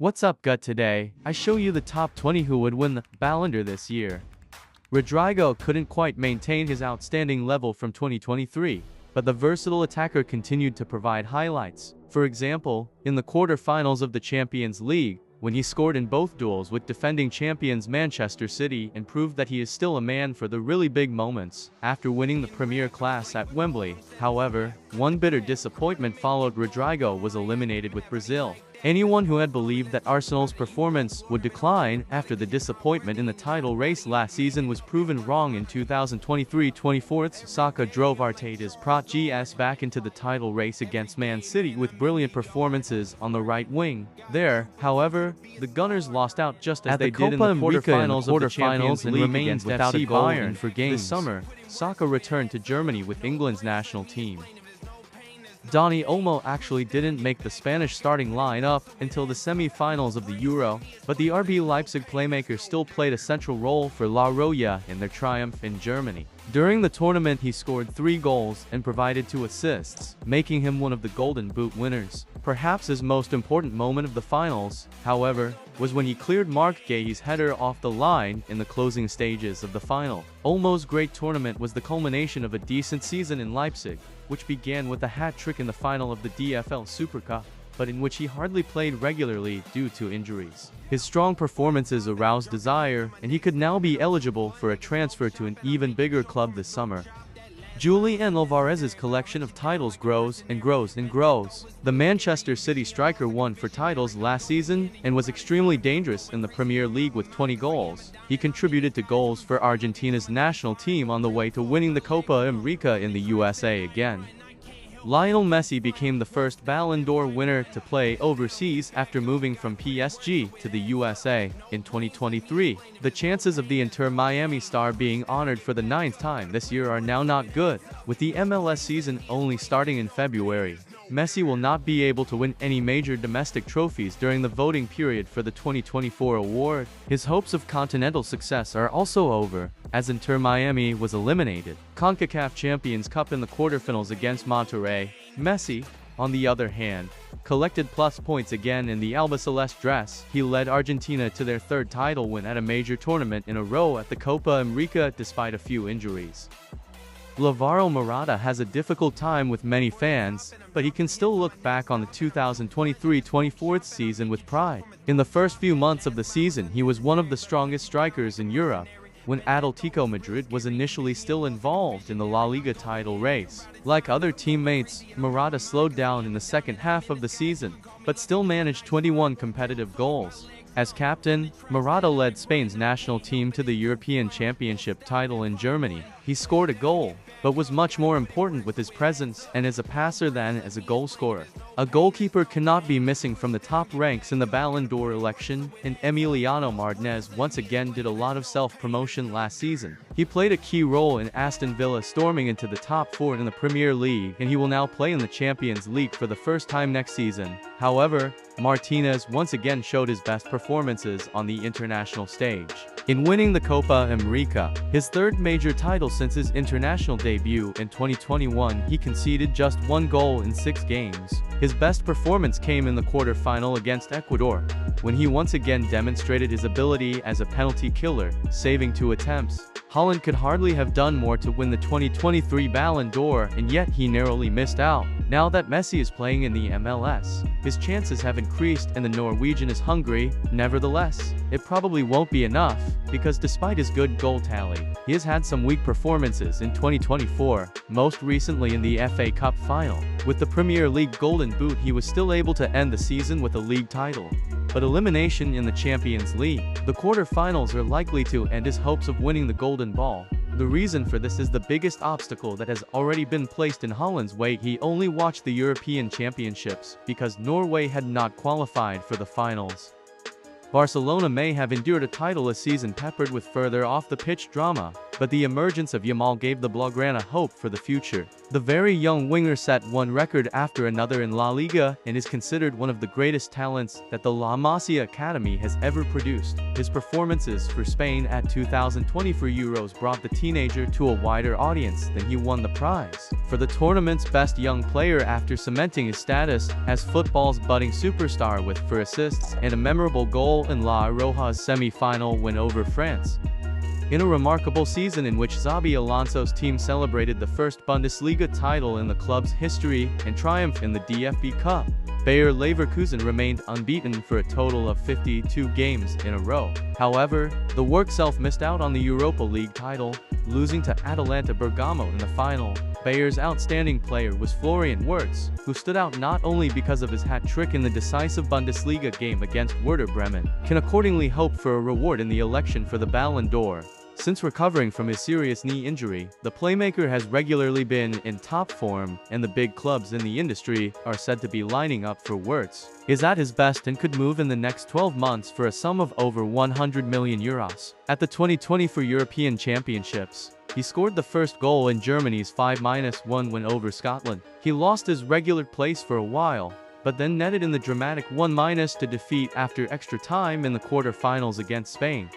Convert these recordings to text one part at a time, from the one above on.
What's up, Gut? Today, I show you the top 20 who would win the Ballon d'Or this year. Rodrigo couldn't quite maintain his outstanding level from 2023, but the versatile attacker continued to provide highlights. For example, in the quarter-finals of the Champions League, when he scored in both duels with defending champions Manchester City and proved that he is still a man for the really big moments, after winning the Premier Class at Wembley. However, one bitter disappointment followed. Rodrigo was eliminated with Brazil. Anyone who had believed that Arsenal's performance would decline after the disappointment in the title race last season was proven wrong. In 2023-24, Saka drove Arteta's Prot-GS back into the title race against Man City with brilliant performances on the right wing. There, however, the Gunners lost out just as they did in the quarter-finals of the Champions League remained without a goal in 4 games. This summer, Saka returned to Germany with England's national team. Dani Olmo actually didn't make the Spanish starting lineup until the semi-finals of the Euro, but the RB Leipzig playmaker still played a central role for La Roya in their triumph in Germany. During the tournament, he scored 3 goals and provided 2 assists, making him one of the Golden Boot winners. Perhaps his most important moment of the finals, however, was when he cleared Marc Guéhi's header off the line in the closing stages of the final. Olmo's great tournament was the culmination of a decent season in Leipzig, which began with a hat-trick in the final of the DFL Super Cup, but in which he hardly played regularly due to injuries. His strong performances aroused desire, and he could now be eligible for a transfer to an even bigger club this summer. Julian Alvarez's collection of titles grows and grows and grows. The Manchester City striker won 4 titles last season and was extremely dangerous in the Premier League with 20 goals. He contributed to goals for Argentina's national team on the way to winning the Copa América in the USA again. Lionel Messi became the first Ballon d'Or winner to play overseas after moving from PSG to the USA in 2023. The chances of the Inter Miami star being honored for the 9th time this year are now not good, with the MLS season only starting in February. Messi will not be able to win any major domestic trophies during the voting period for the 2024 award. His hopes of continental success are also over, as Inter Miami was eliminated. CONCACAF Champions Cup in the quarterfinals against Monterrey. Messi, on the other hand, collected plus points again in the albiceleste dress. He led Argentina to their 3rd title win at a major tournament in a row at the Copa América despite a few injuries. Alvaro Morata has a difficult time with many fans, but he can still look back on the 2023-24 season with pride. In the first few months of the season, he was one of the strongest strikers in Europe, when Atletico Madrid was initially still involved in the La Liga title race. Like other teammates, Morata slowed down in the second half of the season, but still managed 21 competitive goals. As captain, Morata led Spain's national team to the European Championship title in Germany. He scored a goal, but was much more important with his presence and as a passer than as a goal scorer. A goalkeeper cannot be missing from the top ranks in the Ballon d'Or election, and Emiliano Martinez once again did a lot of self-promotion last season. He played a key role in Aston Villa storming into the top 4 in the Premier League, and he will now play in the Champions League for the first time next season. However, Martinez once again showed his best performances on the international stage. In winning the Copa América, his 3rd major title since his international debut in 2021, he conceded just 1 goal in 6 games. His best performance came in the quarter-final against Ecuador, when he once again demonstrated his ability as a penalty killer, saving 2 attempts. Haaland could hardly have done more to win the 2023 Ballon d'Or, and yet he narrowly missed out. Now that Messi is playing in the MLS, his chances have increased and the Norwegian is hungry. Nevertheless, it probably won't be enough, because despite his good goal tally, he has had some weak performances in 2024, most recently in the FA Cup final. With the Premier League Golden Boot, he was still able to end the season with a league title, but elimination in the Champions League. The quarter-finals are likely to end his hopes of winning the Golden Ball. The reason for this is the biggest obstacle that has already been placed in Haaland's way. He only watched the European Championships because Norway had not qualified for the finals. Barcelona may have endured a title-less season peppered with further off-the-pitch drama, but the emergence of Yamal gave the Blaugrana hope for the future. The very young winger set one record after another in La Liga and is considered one of the greatest talents that the La Masia Academy has ever produced. His performances for Spain at 2024 Euros brought the teenager to a wider audience than he won the prize for the tournament's best young player after cementing his status as football's budding superstar with 4 assists and a memorable goal in La Roja's semi-final win over France. In a remarkable season in which Xabi Alonso's team celebrated the first Bundesliga title in the club's history and triumph in the DFB Cup, Bayer Leverkusen remained unbeaten for a total of 52 games in a row. However, the work self missed out on the Europa League title, losing to Atalanta Bergamo in the final. Bayer's outstanding player was Florian Wirtz, who stood out not only because of his hat-trick in the decisive Bundesliga game against Werder Bremen, can accordingly hope for a reward in the election for the Ballon d'Or. Since recovering from his serious knee injury, the playmaker has regularly been in top form, and the big clubs in the industry are said to be lining up for Wirtz. Is at his best and could move in the next 12 months for a sum of over 100 million euros. At the 2024 European Championships, he scored the first goal in Germany's 5-1 win over Scotland. He lost his regular place for a while, but then netted in the dramatic 1-2 defeat after extra time in the quarter-finals against Spain.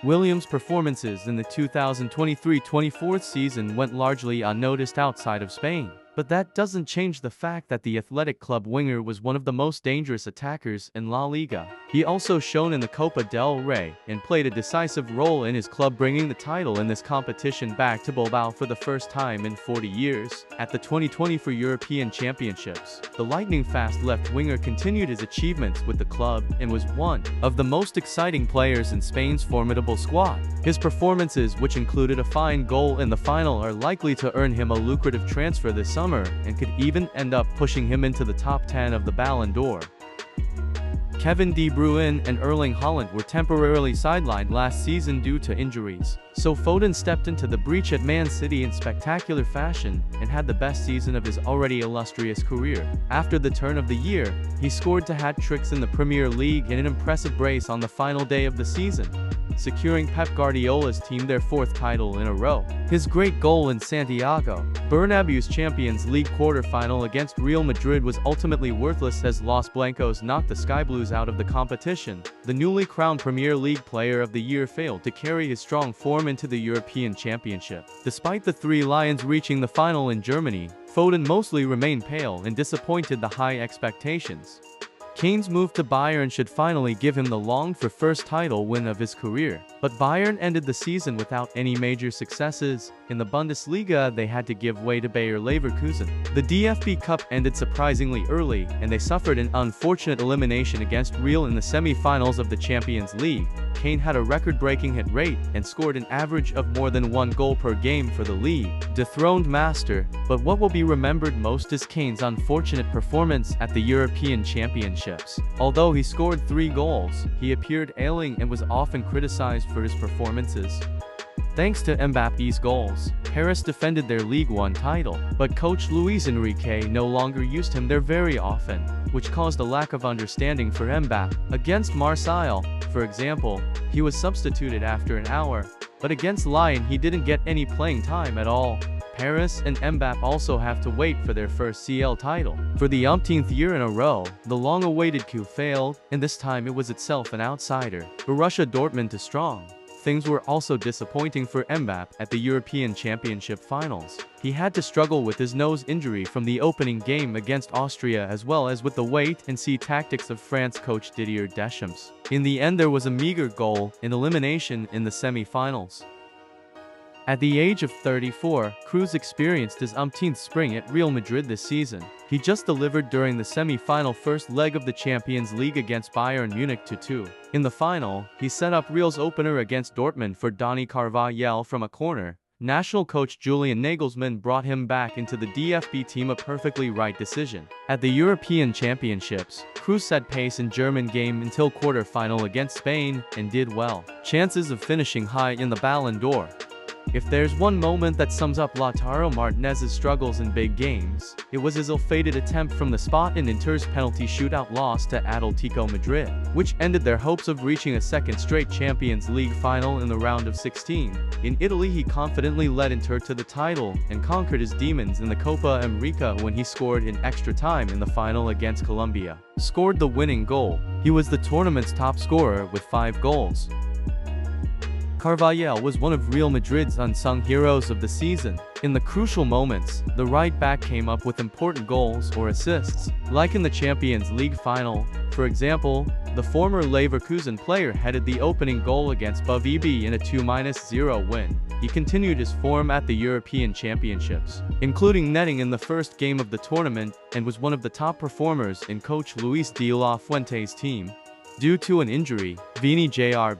Williams' performances in the 2023-24 season went largely unnoticed outside of Spain. But that doesn't change the fact that the Athletic Club winger was one of the most dangerous attackers in La Liga. He also shone in the Copa del Rey and played a decisive role in his club bringing the title in this competition back to Bilbao for the first time in 40 years. At the 2024 European Championships, the lightning-fast left winger continued his achievements with the club and was one of the most exciting players in Spain's formidable squad. His performances, which included a fine goal in the final, are likely to earn him a lucrative transfer this summer and could even end up pushing him into the top 10 of the Ballon d'Or. Kevin De Bruyne and Erling Haaland were temporarily sidelined last season due to injuries, so Foden stepped into the breach at Man City in spectacular fashion and had the best season of his already illustrious career. After the turn of the year, he scored 2 hat-tricks in the Premier League in an impressive brace on the final day of the season, securing Pep Guardiola's team their 4th title in a row. His great goal in Santiago Bernabeu's Champions League quarter-final against Real Madrid was ultimately worthless as Los Blancos knocked the Sky Blues out of the competition. The newly crowned Premier League Player of the Year failed to carry his strong form into the European Championship. Despite the Three Lions reaching the final in Germany, Foden mostly remained pale and disappointed the high expectations. Kane's move to Bayern should finally give him the longed-for first title win of his career. But Bayern ended the season without any major successes. In the Bundesliga, they had to give way to Bayer Leverkusen. The DFB Cup ended surprisingly early, and they suffered an unfortunate elimination against Real in the semi-finals of the Champions League. Kane had a record-breaking hit rate and scored an average of more than 1 goal per game for the league, dethroned master. But what will be remembered most is Kane's unfortunate performance at the European Championships. Although he scored 3 goals, he appeared ailing and was often criticized for his performances. Thanks to Mbappe's goals, Paris defended their Ligue 1 title, but coach Luis Enrique no longer used him there very often, which caused a lack of understanding for Mbappe. Against Marseille, for example, he was substituted after an hour, but against Lyon he didn't get any playing time at all. Paris and Mbappe also have to wait for their first CL title. For the umpteenth year in a row, the long-awaited coup failed, and this time it was itself an outsider, Borussia Dortmund to strong. Things were also disappointing for Mbappe at the European Championship finals. He had to struggle with his nose injury from the opening game against Austria as well as with the wait-and-see tactics of France coach Didier Deschamps. In the end there was a meager goal in elimination in the semi-finals. At the age of 34, Kroos experienced his umpteenth spring at Real Madrid this season. He just delivered during the semi-final first leg of the Champions League against Bayern Munich 2-2. In the final, he set up Real's opener against Dortmund for Dani Carvajal from a corner. National coach Julian Nagelsmann brought him back into the DFB team, a perfectly right decision. At the European Championships, Kroos set pace in German game until quarter-final against Spain and did well. Chances of finishing high in the Ballon d'Or. If there's one moment that sums up Lautaro Martinez's struggles in big games, it was his ill-fated attempt from the spot in Inter's penalty shootout loss to Atletico Madrid, which ended their hopes of reaching a second straight Champions League final in the round of 16. In Italy, he confidently led Inter to the title and conquered his demons in the Copa America when he scored in extra time in the final against Colombia. Scored the winning goal. He was the tournament's top scorer with 5 goals. Carvajal was one of Real Madrid's unsung heroes of the season. In the crucial moments, the right-back came up with important goals or assists, like in the Champions League final. For example, the former Leverkusen player headed the opening goal against BVB in a 2-0 win. He continued his form at the European Championships, including netting in the first game of the tournament, and was one of the top performers in coach Luis de la Fuente's team. Due to an injury, Vini Jr.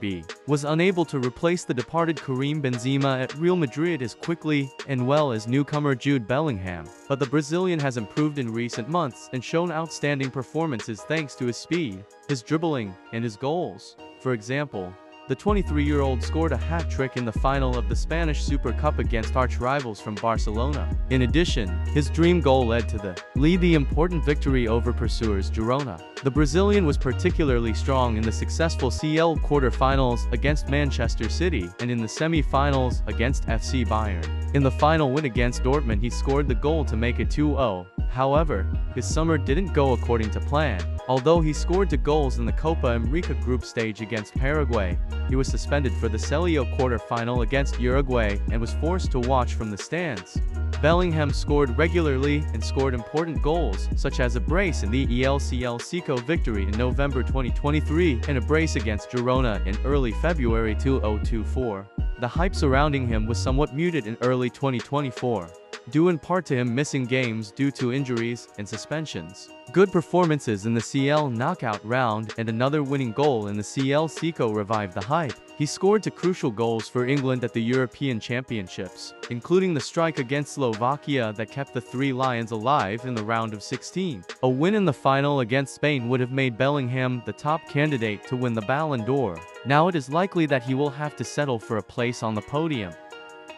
was unable to replace the departed Karim Benzema at Real Madrid as quickly and well as newcomer Jude Bellingham, but the Brazilian has improved in recent months and shown outstanding performances thanks to his speed, his dribbling, and his goals. For example, the 23-year-old scored a hat-trick in the final of the Spanish Super Cup against arch-rivals from Barcelona. In addition, his dream goal led to the important victory over pursuers Girona. The Brazilian was particularly strong in the successful CL quarter-finals against Manchester City and in the semi-finals against FC Bayern. In the final win against Dortmund, he scored the goal to make it 2-0. However, his summer didn't go according to plan. Although he scored 2 goals in the Copa America group stage against Paraguay, he was suspended for the Celio quarter-final against Uruguay and was forced to watch from the stands. Bellingham scored regularly and scored important goals, such as a brace in the ELCL victory in November 2023 and a brace against Girona in early February 2024. The hype surrounding him was somewhat muted in early 2024, due in part to him missing games due to injuries and suspensions. Good performances in the CL knockout round and another winning goal in the CL revived the hype. He scored 2 crucial goals for England at the European Championships, including the strike against Slovakia that kept the 3 Lions alive in the round of 16. A win in the final against Spain would have made Bellingham the top candidate to win the Ballon d'Or. Now it is likely that he will have to settle for a place on the podium.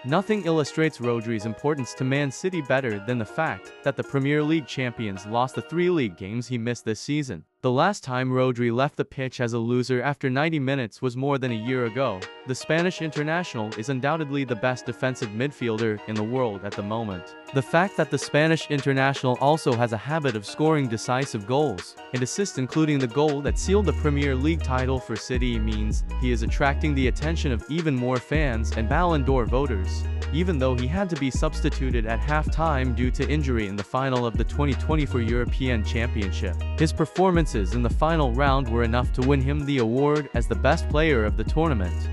Nothing illustrates Rodri's importance to Man City better than the fact that the Premier League champions lost the 3 league games he missed this season. The last time Rodri left the pitch as a loser after 90 minutes was more than a year ago. The Spanish international is undoubtedly the best defensive midfielder in the world at the moment. The fact that the Spanish international also has a habit of scoring decisive goals and assists, including the goal that sealed the Premier League title for City, means he is attracting the attention of even more fans and Ballon d'Or voters. Even though he had to be substituted at half-time due to injury in the final of the 2024 European Championship, his performances in the final round were enough to win him the award as the best player of the tournament.